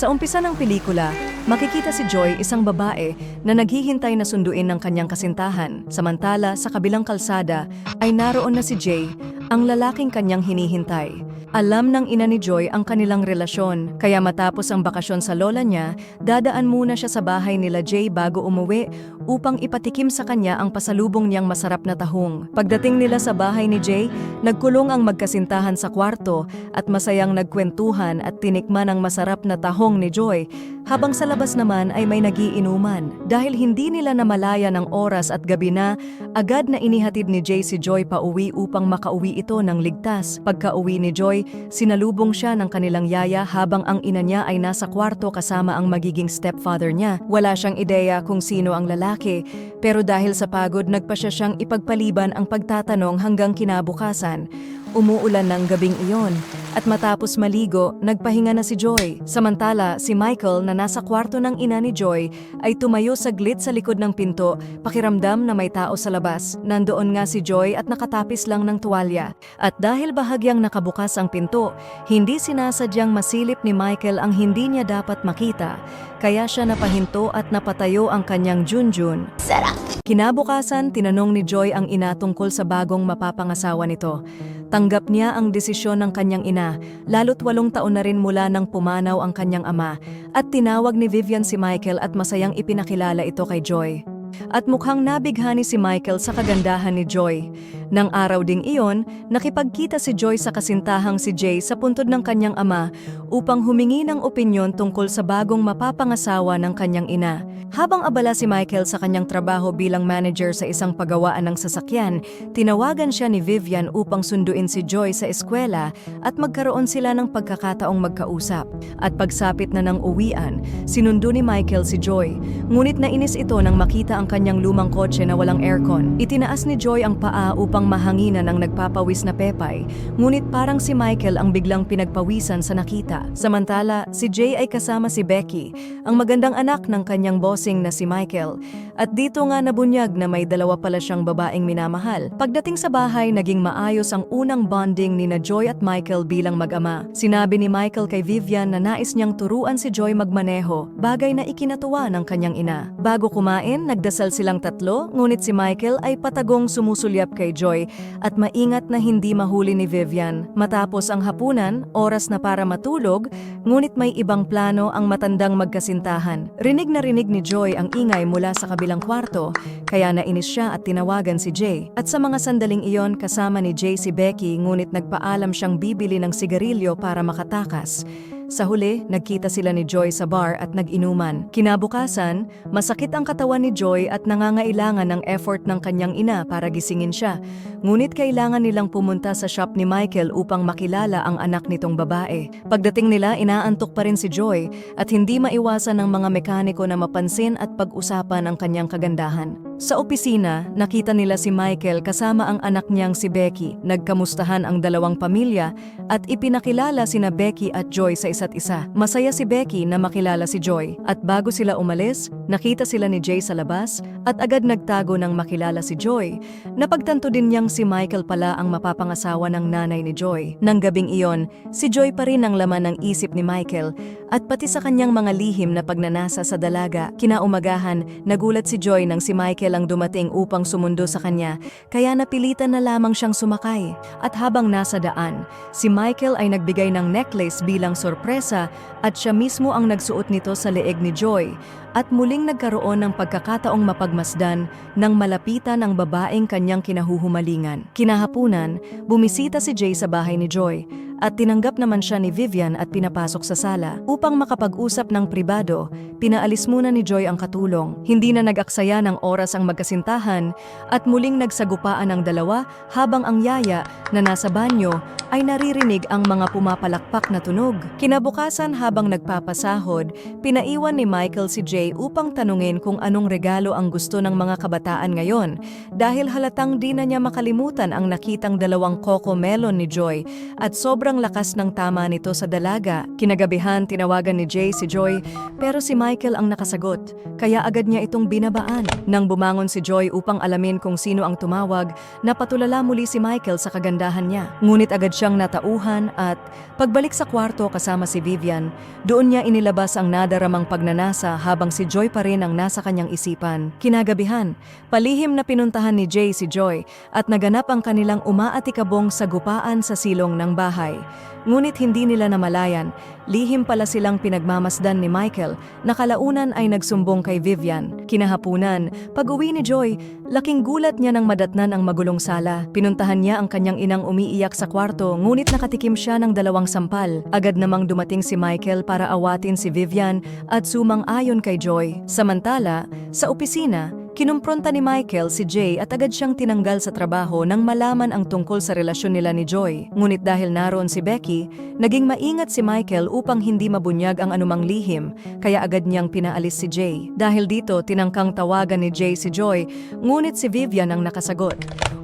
Sa umpisa ng pelikula, makikita si Joy, isang babae na naghihintay na sunduin ng kanyang kasintahan. Samantala, sa kabilang kalsada ay naroon na si Jay, ang lalaking kanyang hinihintay. Alam ng ina ni Joy ang kanilang relasyon, kaya matapos ang bakasyon sa lola niya, dadaan muna siya sa bahay nila Jay bago umuwi upang ipatikim sa kanya ang pasalubong niyang masarap na tahong. Pagdating nila sa bahay ni Jay, nagkulong ang magkasintahan sa kwarto at masayang nagkwentuhan at tinikman ang masarap na tahong ni Joy, habang sa labas naman ay may nagiinuman. Dahil hindi nila namalaya ng oras at gabi na, agad na inihatid ni Jay si Joy pauwi upang makauwi ito ng ligtas. Pagka-uwi ni Joy, sinalubong siya ng kanilang yaya habang ang ina niya ay nasa kwarto kasama ang magiging stepfather niya. Wala siyang ideya kung sino ang lalaki, pero dahil sa pagod nagpasya siyang ipagpaliban ang pagtatanong hanggang kinabukasan. Umuulan ng gabing iyon at matapos maligo, nagpahinga na si Joy. Samantala, si Michael na nasa kwarto ng ina ni Joy ay tumayo saglit sa likod ng pinto, pakiramdam na may tao sa labas. Nandoon nga si Joy at nakatapis lang ng tuwalya. At dahil bahagyang nakabukas ang pinto, hindi sinasadyang masilip ni Michael ang hindi niya dapat makita. Kaya siya napahinto at napatayo ang kanyang junjun. Kinabukasan, tinanong ni Joy ang ina tungkol sa bagong mapapangasawa nito. Tanggap niya ang desisyon ng kanyang ina, lalo't 8 taon na rin mula nang pumanaw ang kanyang ama, at tinawag ni Vivian si Michael at masayang ipinakilala ito kay Joy. At mukhang nabighani si Michael sa kagandahan ni Joy. Nang araw ding iyon, nakipagkita si Joy sa kasintahang si Jay sa puntod ng kanyang ama upang humingi ng opinyon tungkol sa bagong mapapangasawa ng kanyang ina. Habang abala si Michael sa kanyang trabaho bilang manager sa isang pagawaan ng sasakyan, tinawagan siya ni Vivian upang sunduin si Joy sa eskwela at magkaroon sila ng pagkakataong magkausap. At pagsapit na ng uwian, sinundo ni Michael si Joy. Ngunit nainis ito nang makita ang kanyang lumang kotse na walang aircon. Itinaas ni Joy ang paa upang mahanginan ang nagpapawis na Pepay, ngunit parang si Michael ang biglang pinagpawisan sa nakita. Samantala, si Jay ay kasama si Becky, ang magandang anak ng kanyang bossing na si Michael. At dito nga nabunyag na may 2 pala siyang babaeng minamahal. Pagdating sa bahay, naging maayos ang unang bonding ni na Joy at Michael bilang mag-ama. Sinabi ni Michael kay Vivian na nais niyang turuan si Joy magmaneho, bagay na ikinatuwa ng kanyang ina. Bago kumain, nagdasal silang tatlo, ngunit si Michael ay patagong sumusulyap kay Joy at maingat na hindi mahuli ni Vivian. Matapos ang hapunan, oras na para matulog, ngunit may ibang plano ang matandang magkasintahan. Rinig na rinig ni Joy ang ingay mula sa kabilang kwarto, kaya nainis siya at tinawagan si Jay. At sa mga sandaling iyon, kasama ni Jay si Becky, ngunit nagpaalam siyang bibili ng sigarilyo para makatakas. Sa huli, nagkita sila ni Joy sa bar at nag-inuman. Kinabukasan, masakit ang katawan ni Joy at nangangailangan ng effort ng kanyang ina para gisingin siya. Ngunit kailangan nilang pumunta sa shop ni Michael upang makilala ang anak nitong babae. Pagdating nila, inaantok pa rin si Joy at hindi maiwasan ng mga mekaniko na mapansin at pag-usapan ang kanyang kagandahan. Sa opisina, nakita nila si Michael kasama ang anak niyang si Becky. Nagkamustahan ang dalawang pamilya at ipinakilala sina Becky at Joy sa isa't isa. Masaya si Becky na makilala si Joy. At bago sila umalis, nakita sila ni Jay sa labas at agad nagtago nang makilala si Joy. Napagtanto din niyang si Michael pala ang mapapangasawa ng nanay ni Joy. Nang gabing iyon, si Joy pa rin ang laman ng isip ni Michael at pati sa kanyang mga lihim na pagnanasa sa dalaga. Kinaumagahan, nagulat si Joy nang si Michael ang dumating upang sumundo sa kanya, kaya napilitan na lamang siyang sumakay. At habang nasa daan, si Michael ay nagbigay ng necklace bilang sorpresa at siya mismo ang nagsuot nito sa leeg ni Joy. At muling nagkaroon ng pagkakataong mapagmasdan nang malapitan ang babaeng kanyang kinahuhumalingan. Kinahapunan, bumisita si Jay sa bahay ni Joy at tinanggap naman siya ni Vivian at pinapasok sa sala. Upang makapag-usap ng pribado, pinaalis muna ni Joy ang katulong. Hindi na nag-aksaya ng oras ang magkasintahan at muling nagsagupaan ang dalawa habang ang yaya na nasa banyo ay naririnig ang mga pumapalakpak na tunog. Kinabukasan habang nagpapasahod, pinaiwan ni Michael si Jay Jay upang tanungin kung anong regalo ang gusto ng mga kabataan ngayon dahil halatang di na niya makalimutan ang nakitang dalawang coco melon ni Joy at sobrang lakas ng tama nito sa dalaga. Kinagabihan tinawagan ni Jay si Joy pero si Michael ang nakasagot kaya agad niya itong binabaan. Nang bumangon si Joy upang alamin kung sino ang tumawag, napatulala muli si Michael sa kagandahan niya. Ngunit agad siyang natauhan at pagbalik sa kwarto kasama si Vivian, doon niya inilabas ang nadaramang pagnanasa habang si Joy pa rin ang nasa kanyang isipan. Kinagabihan, palihim na pinuntahan ni Jay si Joy at naganap ang kanilang umaatikabong sagupaan sa silong ng bahay. Ngunit hindi nila namalayan, lihim pala silang pinagmamasdan ni Michael na kalaunan ay nagsumbong kay Vivian. Kinahapunan, pag-uwi ni Joy, laking gulat niya nang madatnan ang magulong sala. Pinuntahan niya ang kanyang inang umiiyak sa kwarto ngunit nakatikim siya ng 2 sampal. Agad namang dumating si Michael para awatin si Vivian at sumang-ayon kay Joy. Samantala, sa opisina, kinumpronta ni Michael si Jay at agad siyang tinanggal sa trabaho nang malaman ang tungkol sa relasyon nila ni Joy. Ngunit dahil naroon si Becky, naging maingat si Michael upang hindi mabunyag ang anumang lihim, kaya agad niyang pinaalis si Jay. Dahil dito, tinangkang tawagan ni Jay si Joy, ngunit si Vivian ang nakasagot.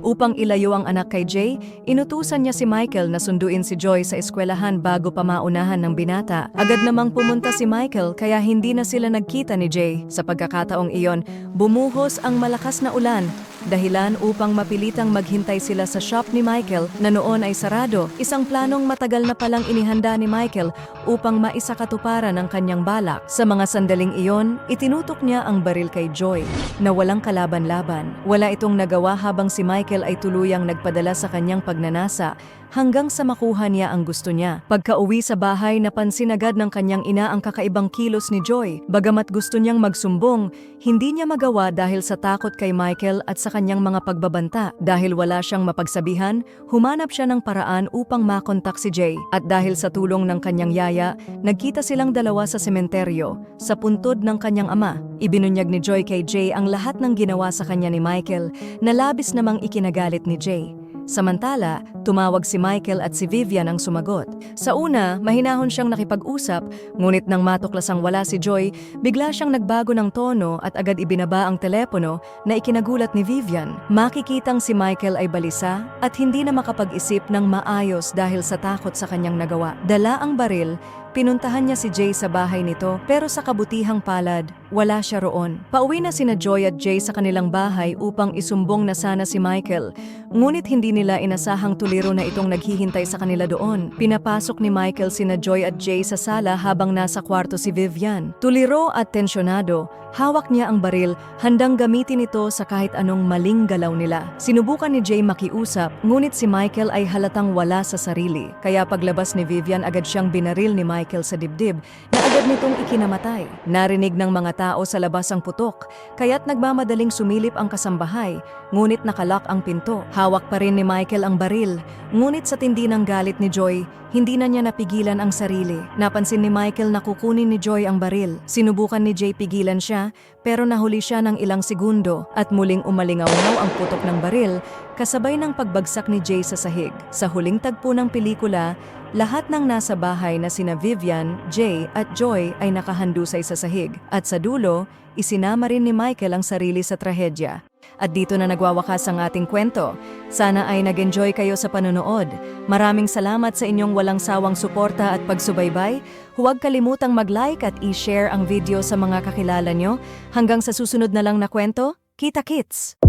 Upang ilayo ang anak kay Jay, inutusan niya si Michael na sunduin si Joy sa eskwelahan bago pa maunahan ng binata. Agad namang pumunta si Michael kaya hindi na sila nagkita ni Jay. Sa pagkakataong iyon, bumuhos ang malakas na ulan, dahilan upang mapilitang maghintay sila sa shop ni Michael na noon ay sarado. Isang planong matagal na palang inihanda ni Michael upang maisakatuparan ang kanyang balak. Sa mga sandaling iyon, itinutok niya ang baril kay Joy na walang kalaban-laban. Wala itong nagawa habang si Michael ay tuluyang nagpadala sa kanyang pagnanasa hanggang sa makuha niya ang gusto niya. Pagka-uwi sa bahay, napansin agad ng kanyang ina ang kakaibang kilos ni Joy. Bagamat gusto niyang magsumbong, hindi niya magawa dahil sa takot kay Michael at sa kanyang mga pagbabanta. Dahil wala siyang mapagsabihan, humanap siya ng paraan upang makontak si Jay. At dahil sa tulong ng kanyang yaya, nagkita silang dalawa sa sementeryo, sa puntod ng kanyang ama. Ibinunyag ni Joy kay Jay ang lahat ng ginawa sa kanya ni Michael na labis namang ikinagalit ni Jay. Samantala, tumawag si Michael at si Vivian ang sumagot. Sa una, mahinahon siyang nakipag-usap, ngunit nang matuklasang wala si Joy, bigla siyang nagbago ng tono at agad ibinaba ang telepono na ikinagulat ni Vivian. Makikitang si Michael ay balisa at hindi na makapag-isip ng maayos dahil sa takot sa kanyang nagawa. Dala ang baril, pinuntahan niya si Jay sa bahay nito pero sa kabutihang palad, wala siya roon. Pauwi na sina Joy at Jay sa kanilang bahay upang isumbong na sana si Michael. Ngunit hindi nila inasahang tuliro na itong naghihintay sa kanila doon. Pinapasok ni Michael sina Joy at Jay sa sala habang nasa kwarto si Vivian. Tuliro at tensyonado, hawak niya ang baril, handang gamitin ito sa kahit anong maling galaw nila. Sinubukan ni Jay makiusap, ngunit si Michael ay halatang wala sa sarili. Kaya paglabas ni Vivian, agad siyang binaril ni Michael sa dibdib na agad nitong ikinamatay. Narinig ng mga tao sa labas ang putok, kaya't nagmamadaling sumilip ang kasambahay, ngunit nakalak ang pinto. Hawak pa rin ni Michael ang baril, ngunit sa tindi ng galit ni Joy, hindi na niya napigilan ang sarili. Napansin ni Michael na kukunin ni Joy ang baril. Sinubukan ni Jay pigilan siya, pero nahuli siya ng ilang segundo at muling umalingaw-ngaw ang putok ng baril, kasabay ng pagbagsak ni Jay sa sahig. Sa huling tagpo ng pelikula, lahat ng nasa bahay na sina Vivian, Jay at Joy ay nakahandusay sa sahig. At sa dulo, isinama rin ni Michael ang sarili sa trahedya. At dito na nagwawakas ang ating kwento. Sana ay nag-enjoy kayo sa panonood. Maraming salamat sa inyong walang sawang suporta at pagsubaybay. Huwag kalimutang mag-like at i-share ang video sa mga kakilala nyo. Hanggang sa susunod na lang na kwento, kita-kits!